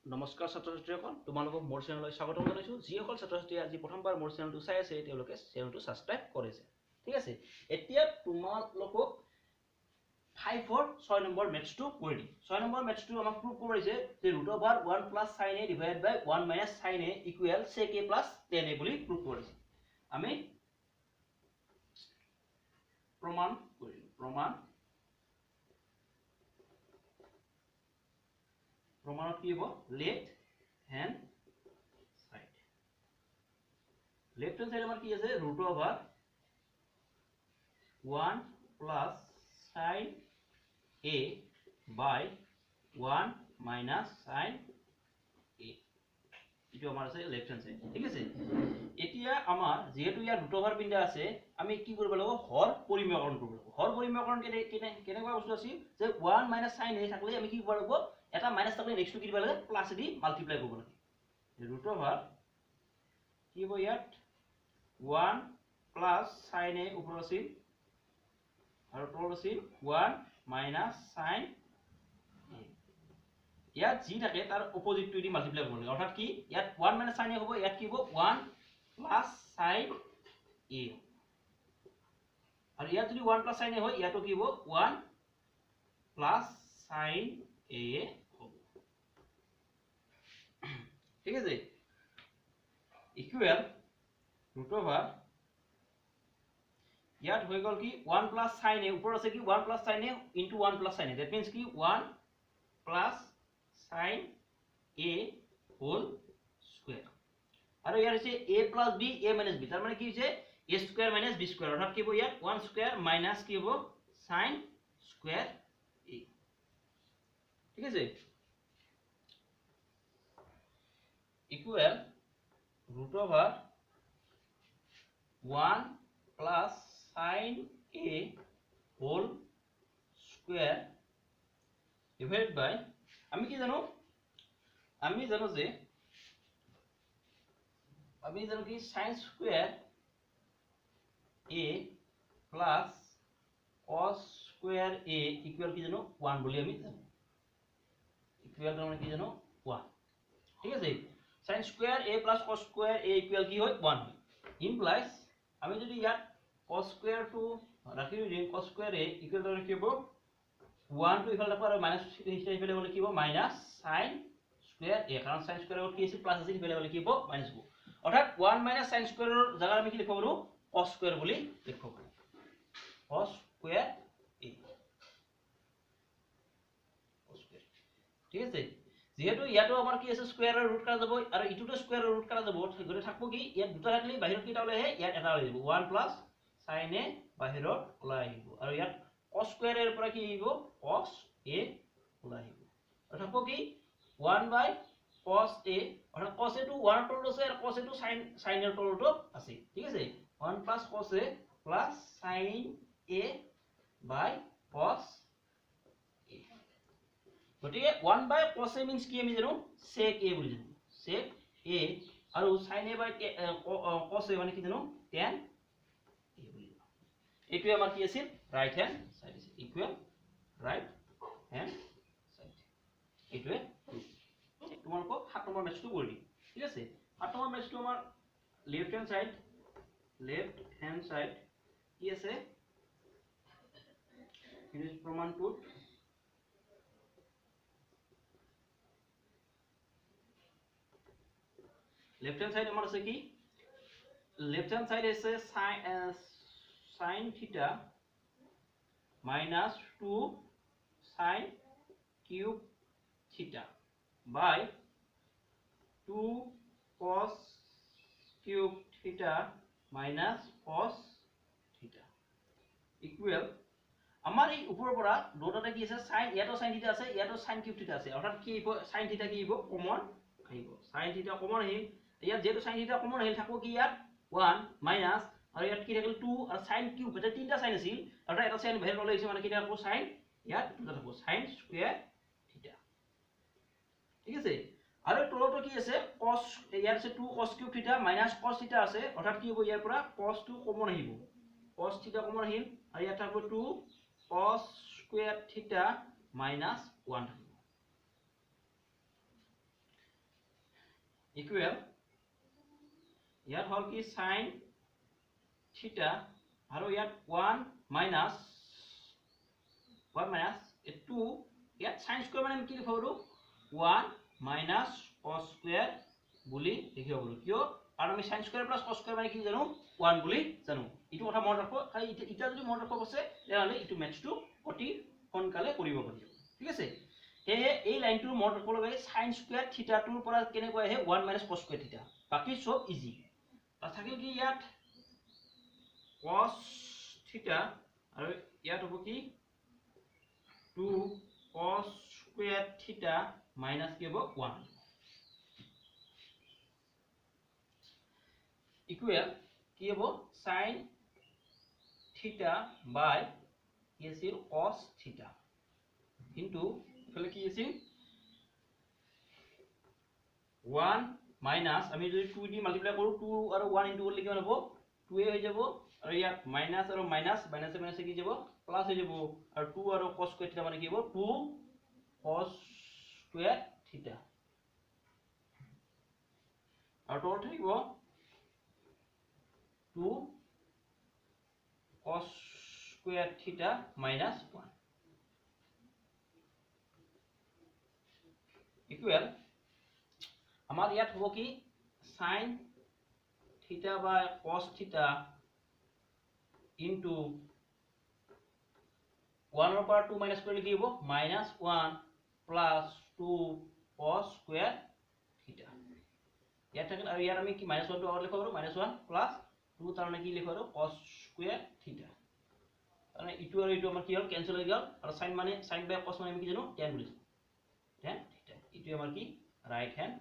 নমস্কাৰ ছাত্ৰ ছাত্ৰীসকল, তোমালোকক মোৰ চেনেললৈ স্বাগতম জনাইছো। যিসকল ছাত্ৰ ছাত্ৰীয়ে আজি প্ৰথমবাৰ মোৰ চেনেলটো চাই আছে তেওঁলোকে চেনেলটো ছাবস্ক্ৰাইব কৰিছে। ঠিক আছে, এতিয়া তোমালোকক 5 ৰ 6 নম্বৰ মেথছটো কৰি দিম। 6 নম্বৰ মেথছটো আমাক প্ৰুভ কৰিছে যে √1 + sin a / 1 - sin a = sec a + tan a বুলি প্ৰুভ কৰিছে। আমি প্ৰমাণ কৰিম। প্ৰমাণত কি হ'ব? লেফট হ্যান্ড সাইড আমার কি আছে? √1 + sin a / 1 - sin a এটো আমার আছে লেফট হ্যান্ড সাইড। ঠিক আছে, এতিয়া আমার যেহেতু ইয়ার √1 পিনটা আছে আমি কি কৰিব লাগিব? হৰ পৰিমেয়কৰণ কৰিব লাগিব। হৰ পৰিমেয়কৰণ কেনেকুৱা বস্তু আছে যে 1 - sin a থাকলে আমি কি কৰিব লাগিব? এটা মাইনাস থাকলে নেক্সট কি দিব লাগে? প্লাস দি মাল্টিপ্লাই কৰিব লাগে। √1 কি হ'ব ইয়াত? 1 + sin a ওপৰত আছিল আৰু তলত আছিল 1 - sin a। ইয়াত যি থাকে তাৰ অপোজিটটো দি মাল্টিপ্লাই কৰিব লাগে। অৰ্থাৎ কি ইয়াত 1 - sin a হ'ব, ইয়াত কি হ'ব? 1 + sin a। আৰু ইয়াত যদি 1 + sin a হয়, ইয়াতো কি হ'ব? 1 + sin a হ'ব। ঠিক আছে, ইকুৱেল √1 ইয়াত হৈ গল কি 1 + sin a ওপৰত আছে কি 1 + sin a * 1 + sin a। That means কি 1 + sin a হোল স্কয়ার। আৰু ইয়াৰ হৈছে a + b a - b, তাৰ মানে কি হৈছে a² - b²। অৰ্থাৎ কি হ'ব ইয়াত 1² মাইনাস কি হ'ব? sin square a। ঠিক আছে, equal √1 + sin a whole square divide by আমি কি জানো? আমি জানো কি sin square a plus cos square a equal কি জানো? 1 বলি আমি জানো। ইকুয়াল মানে কি জানো? 1। ঠিক আছে, sin square a plus cos square a equal কি হয়? 1 হয়। ইমপ্লাইজ আমি যদি ইয়াত cos স্কয়ার টু রাখি দিম, cos square a equal to কি হ'ব? 1 টু ইফালে রাখো আৰু মাইনাস ইফালে হলে কি হ'ব? মাইনাস sin স্কয়াৰ a, কাৰণ sin স্কয়ার কি আছে? প্লাস আছে, ইফালে হলে কি হ'ব? মাইনাস হ'ব। অৰ্থাৎ 1 - sin স্কয়াৰৰ জায়গাত আমি কি লিখিব পাৰো? cos স্কয়াৰ বুলি লিখিব পাৰো। cos square a। ঠিক আছে, যেহেতু ইয়াতো আমাৰ কি আছে? স্কয়াৰৰ ৰুট কাটা যাব আৰু ইটোটো স্কয়াৰৰ ৰুট কাটা যাব, গতে থাকব কি ইয়াত দুটা থাকলে বাহিৰত কিটা ওলাই আহে? ইয়াত এটা ওলাই যাব। 1 + sin a বাহিৰত ওলাই আহিব আৰু ইয়াত cos স্কয়াৰৰ পৰা কি আহিব? cos a ওলাই আহিব। আৰু থাকব কি 1/cos a, অৰ্থাৎ cos a টো 1 ৰ তলত আছে আৰু cos a টো sin ৰ তলতো আছে। ঠিক আছে, 1 + cos a + sin a/cos a। গতিকে 1/cos a means কি আমি জানো? sec a বুলি জানো। sec a আৰু sin a/cos a মানে কি জানো? tan a বুলি জানো। এইটোৱে আমাৰ কি আছিল? ৰাইট হ্যান্ড সাইড আছে। Equal right hand side. এইটোৱে তোমালোকক 7 নম্বৰ মেথছটো কৰি দিম। ঠিক আছে, 7 নম্বৰ মেথছটো আমাৰ লেফট হ্যান্ড সাইড কি আছে? ফিনিশ প্ৰমাণটোত লেফট হ্যান্ড সাইড আমার আছে কি? লেফট হ্যান্ড সাইড আছে sin থিটা minus 2 sin cube theta by 2 cos cube theta minus cos theta equal আমার এই উপৰৰ পৰা দুটাতে কি আছে? sin ইয়াতো sin থিটা আছে, ইয়াতো sin cube theta আছে। অৰ্থাৎ কি হ'ব? sin থিটা কি হ'ব? কমন আহিব। sin থিটা কমন আহিল। ইয়াত যেহেতু sin থিটা কমন আহিল, থাকো কি ইয়াত 1 মাইনাস আৰু ইয়াত কি থাকিল 2 আৰু sin কিউব, এটা তিনটা sin আছিল আৰু এটা sin বাহিৰ ওলাই আহিছে, মানে কি থাকো sin ইয়াত দুটা থাকো sin স্কয়ার থিটা। ঠিক আছে, আৰু তলতো কি আছে? cos, ইয়াত আছে 2 cos কিউব থিটা মাইনাস cos থিটা আছে, অৰ্থাৎ কি হ'ব? ইয়াৰ পৰা cos টো কমন আহিব, cos থিটা কমন আহিল আৰু ইয়াত থাকো 2 cos স্কয়াৰ থিটা minus 1 থাকিব। ইকুৱেল ইয়াত হল কি sin থিটা আৰু ইয়াত 1 মাইনাস 2 ইয়াত sin স্কয়াৰ মানে কি লিখব পাৰো 1 মাইনাস cos স্কয়াৰ বুলি লিখিব পাৰো কিয় আৰু আমি sin square plus cos square মানে কি জানো 1 বুলি জানো ইটো কথা মনত ৰাখো খালি ইটা যদি মনত ৰাখব আছে তেতিয়াহলে ইটো ম্যাথটো অতি সোনকালে কৰিব পাৰিব ঠিক আছে এই লাইনটো মনত ৰাখব লাগে sin স্কয়াৰ থিটাটোৰ পৰা কেনেকৈ আহে 1 মাইনাস cos স্কয়ার থিটা বাকি সব ইজি তাত থাকিল কি ইয়াত cos থিটা আৰু ইয়াত হ'ব কি 2 cos square theta minus কি হ'ব 1 equal কি হ'ব sin theta by কি আছিল cos theta into এফালে কি আছিল 1 minus আমি যদি 2 দি মাল্টিপ্লাই কৰো 2 আৰু 1 ইনটু কৰলে কি হ'ব 2 হৈ যাব আৰু ইয়াত মাইনাস আৰু মাইনাস মাইনাসে মাইনাসে কি যাব প্লাস হৈ যাব আৰু 2 আৰু cos স্কয়াৰ থিটা মানে কি হ'ব 2 cos স্কয়াৰ থিটা আৰু টোটাল থাকিব 2 cos স্কয়াৰ থিটা minus 1 ইকুৱেল আমাৰ ইয়াত হ'ব কি sin থিটা বাই cos থিটা into 1 ৰ পৰা 2 মাইনাস কৰিলে কি হ'ব -1 plus 2 cos square theta ইয়াত থাকিল আৰু ইয়াত আমি কি -1 টো আগত লিখব পাৰো -1 plus 2 তাৰ মানে কি লিখব পাৰো cos square theta মানে ইটো আৰু ইটো আমাৰ কি হ'ল কেনসেল হৈ গ'ল আৰু sin মানে sin বাই cos মানে আমি কি জানো tan বুলি tan theta ইটো আমাৰ কি ৰাইট হ্যান্ড